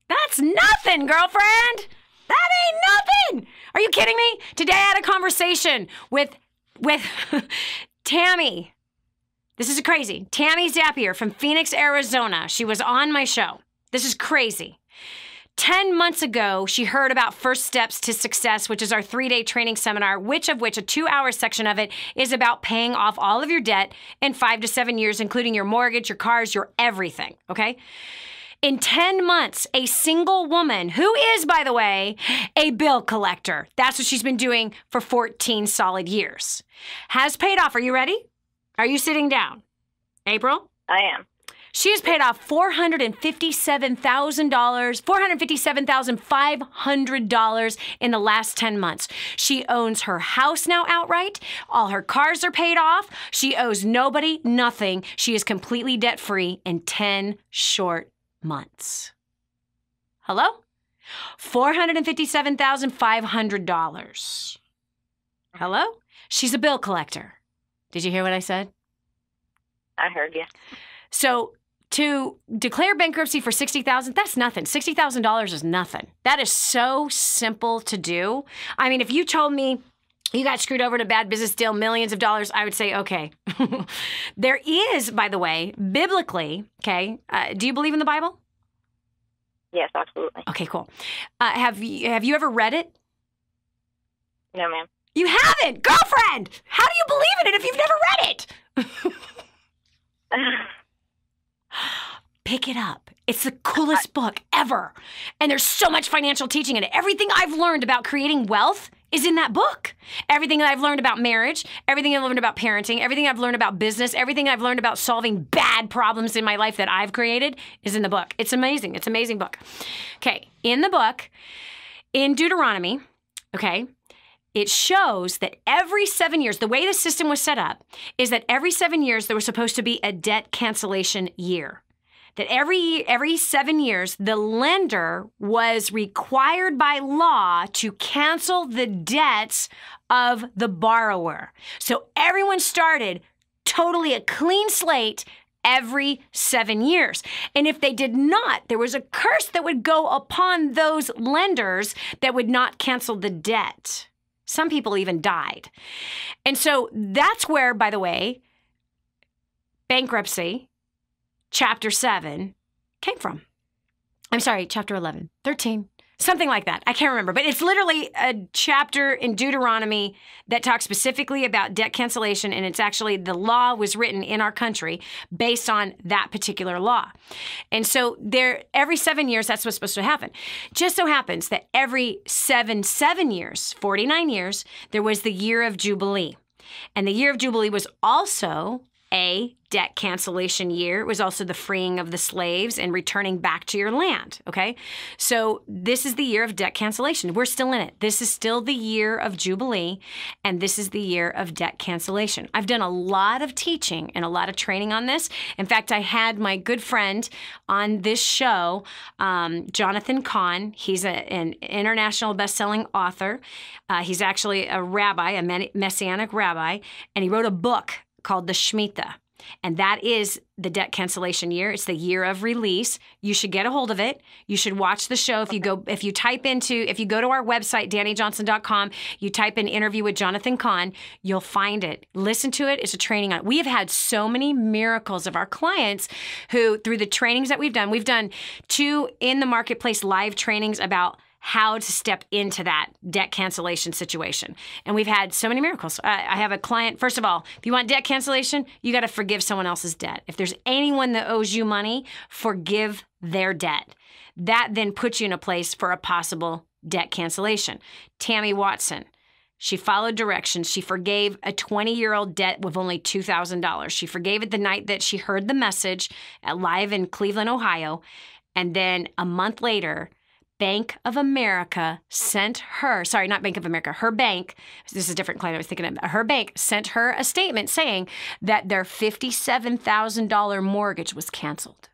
That's nothing, girlfriend. That ain't nothing. Are you kidding me? Today I had a conversation with Tammy. This is crazy. Tammy Zapier from Phoenix, Arizona. She was on my show. This is crazy. 10 months ago, she heard about First Steps to Success, which is our 3-day training seminar, which a 2-hour section of it is about paying off all of your debt in 5 to 7 years, including your mortgage, your cars, your everything, okay? In 10 months, a single woman, who is, by the way, a bill collector, that's what she's been doing for 14 solid years, has paid off. Are you ready? Are you sitting down? April? I am. She has paid off $457,500 in the last 10 months. She owns her house now outright. All her cars are paid off. She owes nobody nothing. She is completely debt-free in 10 short months. Hello? $457,500. Hello? She's a bill collector. Did you hear what I said? I heard you. So to declare bankruptcy for $60,000, that's nothing. $60,000 is nothing. That is so simple to do. I mean, if you told me you got screwed over in a bad business deal, millions of dollars, I would say, okay. There is, by the way, biblically, okay, do you believe in the Bible? Yes, absolutely. Okay, cool. Have you ever read it? No, ma'am. You haven't, girlfriend. How do you believe in it if you've never read it? Pick it up. It's the coolest book ever. And there's so much financial teaching in it. Everything I've learned about creating wealth is in that book. Everything that I've learned about marriage, everything I've learned about parenting, everything I've learned about business, everything I've learned about solving bad problems in my life that I've created is in the book. It's amazing. It's an amazing book. Okay, in the book, in Deuteronomy, okay, it shows that every 7 years, the way the system was set up is that every 7 years there was supposed to be a debt cancellation year. That every 7 years, the lender was required by law to cancel the debts of the borrower. So everyone started totally a clean slate every 7 years. And if they did not, there was a curse that would go upon those lenders that would not cancel the debt. Some people even died. And so that's where, by the way, bankruptcy, chapter 7, came from. I'm sorry, chapter 11, 13, something like that. I can't remember. But it's literally a chapter in Deuteronomy that talks specifically about debt cancellation. And it's actually, the law was written in our country based on that particular law. And so every 7 years, that's what's supposed to happen. Just so happens that every 7 years, 49 years, there was the year of Jubilee. And the year of Jubilee was also a debt cancellation year. It was also the freeing of the slaves and returning back to your land, okay? So this is the year of debt cancellation. We're still in it. This is still the year of Jubilee, and this is the year of debt cancellation. I've done a lot of teaching and a lot of training on this. In fact, I had my good friend on this show, Jonathan Cahn. He's an international best-selling author. He's actually a rabbi, a messianic rabbi, and he wrote a book called the Shemitah. And that is the debt cancellation year. It's the year of release. You should get a hold of it. You should watch the show. If you go to our website, DaniJohnson.com, you type in interview with Jonathan Cahn, you'll find it. Listen to it. It's a training on it. We have had so many miracles of our clients who, through the trainings that we've done 2 in the marketplace live trainings about how to step into that debt cancellation situation. And we've had so many miracles. I have a client, first of all, if you want debt cancellation, you got to forgive someone else's debt. If there's anyone that owes you money, forgive their debt. That then puts you in a place for a possible debt cancellation. Tammy Watson, she followed directions. She forgave a 20-year-old debt with only $2,000. She forgave it the night that she heard the message live in Cleveland, Ohio. And then a month later, Bank of America sent her, sorry, not Bank of America, her bank, this is a different client I was thinking of, her bank sent her a statement saying that their $57,000 mortgage was canceled.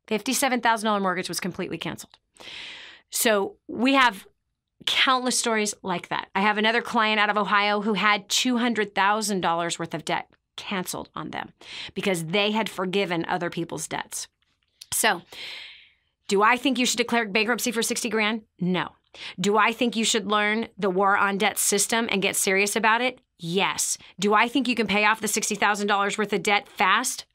$57,000 mortgage was completely canceled. So we have countless stories like that. I have another client out of Ohio who had $200,000 worth of debt canceled on them because they had forgiven other people's debts. So, do I think you should declare bankruptcy for 60 grand? No. Do I think you should learn the war on debt system and get serious about it? Yes. Do I think you can pay off the $60,000 worth of debt fast?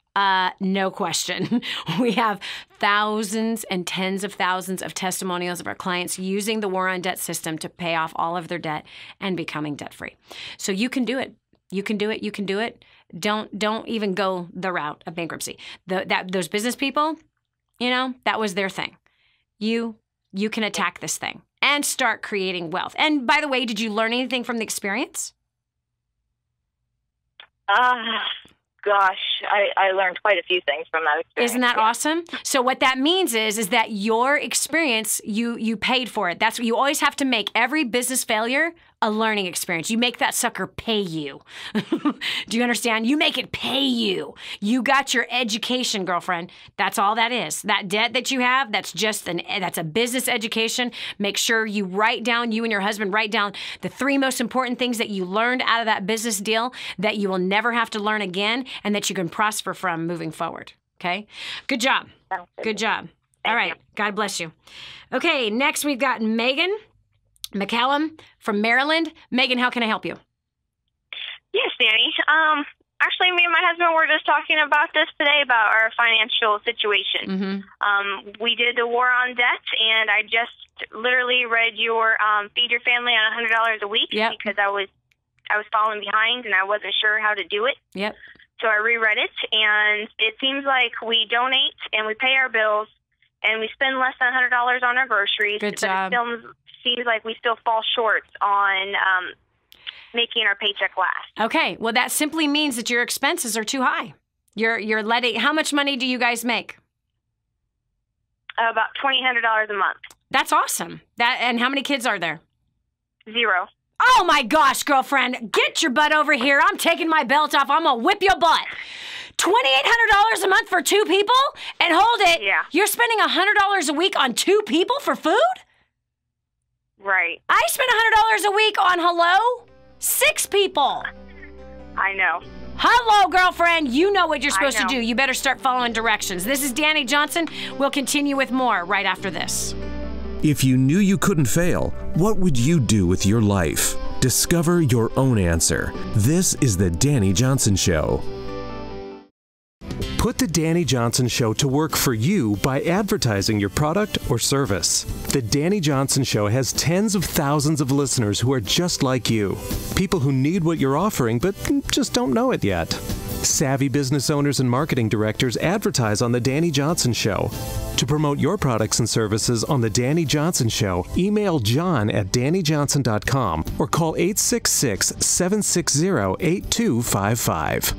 No question. We have thousands and tens of thousands of testimonials of our clients using the war on debt system to pay off all of their debt and becoming debt-free. So you can do it. You can do it. You can do it. Don't even go the route of bankruptcy. Those business people, you know, that was their thing. You can attack this thing and start creating wealth. And by the way, did you learn anything from the experience? Gosh, I learned quite a few things from that experience. Isn't that awesome? So what that means is that your experience, you paid for it. That's what you always have to make every business failure a learning experience. You make that sucker pay you. Do you understand? You make it pay you. You got your education, girlfriend. That's all that is. That debt that you have, that's a business education. Make sure you write down, you and your husband write down the 3 most important things that you learned out of that business deal that you will never have to learn again and that you can prosper from moving forward. Okay? Good job. Good job. All right. God bless you. Okay, next we've got Megan McCallum from Maryland. Megan, how can I help you? Yes, Dani. Actually, me and my husband were just talking about this today, about our financial situation. We did the war on debt, and I just literally read your Feed Your Family on $100 a week because I was falling behind and I wasn't sure how to do it. So I reread it, and it seems like we donate and we pay our bills and we spend less than $100 on our groceries. Good job. But it still seems like we still fall short on making our paycheck last. Okay, well that simply means that your expenses are too high. You're letting. How much money do you guys make? About $2,800 a month. That's awesome. And how many kids are there? 0. Oh my gosh, girlfriend, get your butt over here. I'm taking my belt off. I'm gonna whip your butt. $2,800 a month for 2 people? And hold it. Yeah. You're spending $100 a week on 2 people for food? Right. I spend $100 a week on, hello? 6 people. I know. Hello, girlfriend. You know what you're supposed to do. You better start following directions. This is Dani Johnson. We'll continue with more right after this. If you knew you couldn't fail, what would you do with your life? Discover your own answer. This is The Dani Johnson Show. Put The Dani Johnson Show to work for you by advertising your product or service. The Dani Johnson Show has tens of thousands of listeners who are just like you. People who need what you're offering but just don't know it yet. Savvy business owners and marketing directors advertise on The Dani Johnson Show. To promote your products and services on The Dani Johnson Show, email john@danijohnson.com or call 866-760-8255.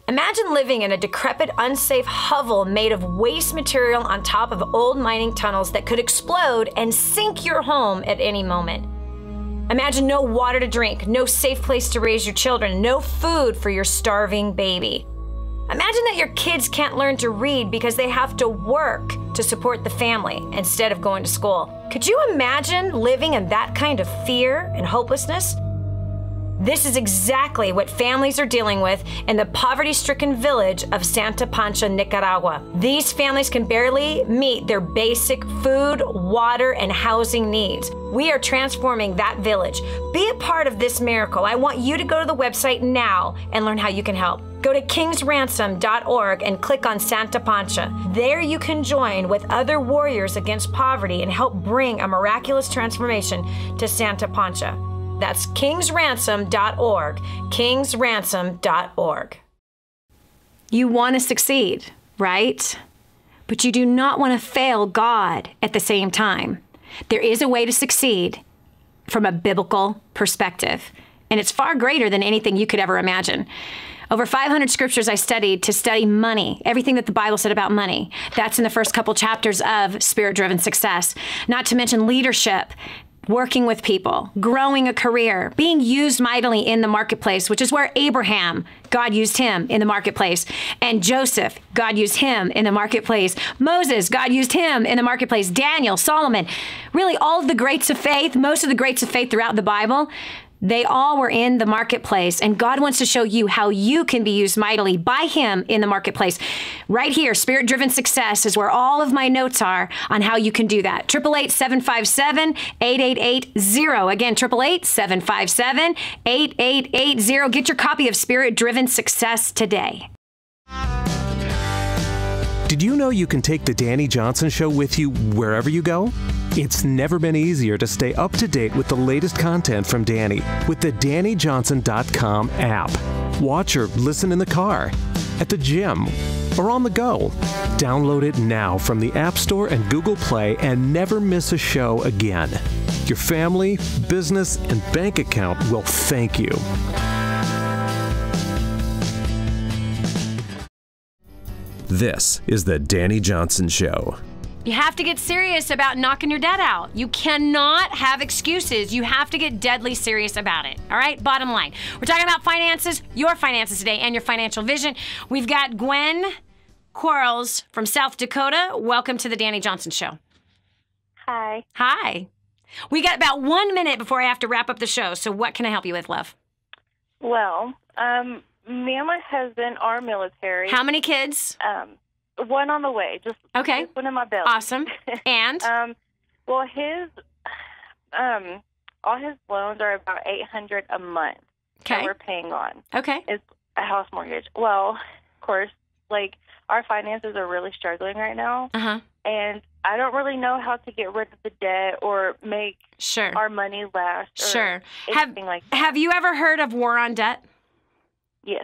Imagine living in a decrepit, unsafe hovel made of waste material on top of old mining tunnels that could explode and sink your home at any moment. Imagine no water to drink, no safe place to raise your children, no food for your starving baby. Imagine that your kids can't learn to read because they have to work to support the family instead of going to school. Could you imagine living in that kind of fear and hopelessness? This is exactly what families are dealing with in the poverty-stricken village of Santa Pancha, Nicaragua. These families can barely meet their basic food, water, and housing needs. We are transforming that village. Be a part of this miracle. I want you to go to the website now and learn how you can help. Go to kingsransom.org and click on Santa Pancha. There you can join with other warriors against poverty and help bring a miraculous transformation to Santa Pancha. That's kingsransom.org, kingsransom.org. You want to succeed, right? But you do not want to fail God at the same time. There is a way to succeed from a biblical perspective, and it's far greater than anything you could ever imagine. Over 500 scriptures I studied to study money, everything that the Bible said about money. That's in the first couple chapters of Spirit-Driven Success. Not to mention leadership, working with people, growing a career, being used mightily in the marketplace, which is where Abraham, God used him in the marketplace. And Joseph, God used him in the marketplace. Moses, God used him in the marketplace. Daniel, Solomon, really all of the greats of faith, most of the greats of faith throughout the Bible, they all were in the marketplace, and God wants to show you how you can be used mightily by him in the marketplace. Right here, Spirit-Driven Success is where all of my notes are on how you can do that. 888-757-8880. Again, 888-757-8880. Get your copy of Spirit-Driven Success today. Did you know you can take the Dani Johnson Show with you wherever you go? It's never been easier to stay up to date with the latest content from Dani with the DaniJohnson.com app. Watch or listen in the car, at the gym, or on the go. Download it now from the App Store and Google Play and never miss a show again. Your family, business, and bank account will thank you. This is the Dani Johnson Show. You have to get serious about knocking your debt out. You cannot have excuses. You have to get deadly serious about it. All right? Bottom line. We're talking about finances, your finances today, and your financial vision. We've got Gwen Quarles from South Dakota. Welcome to the Dani Johnson Show. Hi. Hi. We got about 1 minute before I have to wrap up the show. So what can I help you with, love? Well, me and my husband are military. How many kids? One on the way. Just one in my belly. Awesome. And? Well, all his loans are about $800 a month that we're paying on. Okay. It's a house mortgage. Well, of course, like our finances are really struggling right now. And I don't really know how to get rid of the debt or make our money last. Or anything like that. Have you ever heard of war on debt? Yes.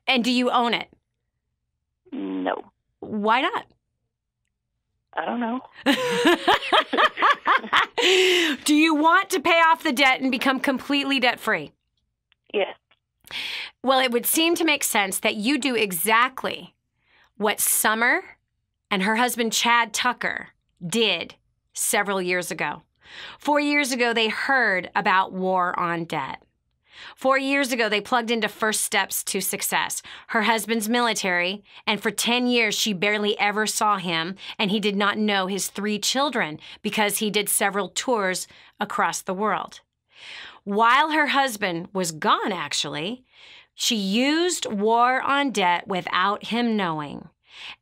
And do you own it? No. Why not? I don't know. Do you want to pay off the debt and become completely debt-free? Yes. Well, it would seem to make sense that you do exactly what Summer and her husband Chad Tucker did several years ago. 4 years ago, they heard about war on debt. 4 years ago, they plugged into First Steps to Success. Her husband's military, and for 10 years, she barely ever saw him, and he did not know his 3 children because he did several tours across the world. While her husband was gone, actually, she used war on debt without him knowing.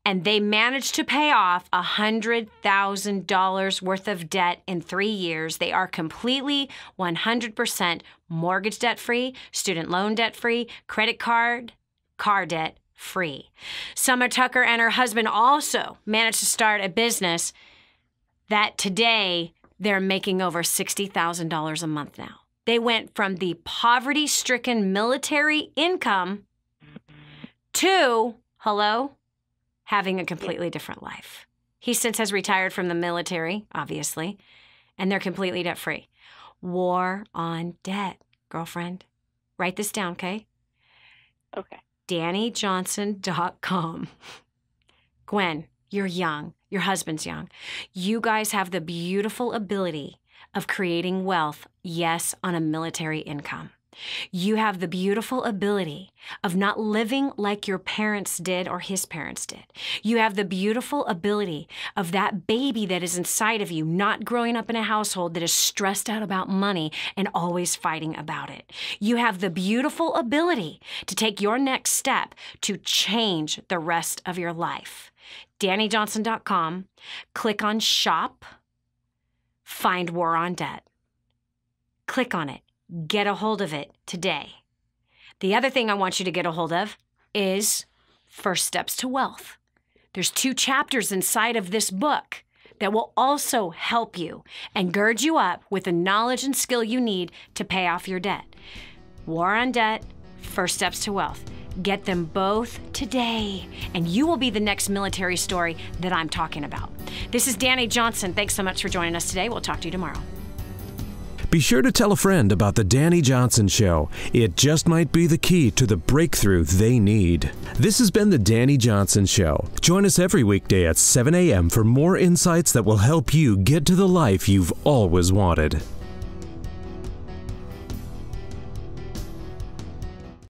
And they managed to pay off $100,000 worth of debt in 3 years. They are completely 100% mortgage debt free, student loan debt free, credit card, car debt free. Summer Tucker and her husband also managed to start a business that today they're making over $60,000 a month now. They went from the poverty-stricken military income to, having a completely different life. He since has retired from the military, obviously, and they're completely debt-free. War on debt, girlfriend. Write this down, okay? Okay. DaniJohnson.com. Gwen, you're young. Your husband's young. You guys have the beautiful ability of creating wealth, yes, on a military income. You have the beautiful ability of not living like your parents did or his parents did. You have the beautiful ability of that baby that is inside of you not growing up in a household that is stressed out about money and always fighting about it. You have the beautiful ability to take your next step to change the rest of your life. DaniJohnson.com, click on Shop, find War on Debt. Click on it. Get a hold of it today. The other thing I want you to get a hold of is First Steps to Wealth. There's 2 chapters inside of this book that will also help you and gird you up with the knowledge and skill you need to pay off your debt. War on Debt, First Steps to Wealth. Get them both today, and you will be the next military story that I'm talking about. This is Dani Johnson. Thanks so much for joining us today. We'll talk to you tomorrow. Be sure to tell a friend about the Dani Johnson Show. It just might be the key to the breakthrough they need. This has been the Dani Johnson Show. Join us every weekday at 7 a.m. for more insights that will help you get to the life you've always wanted.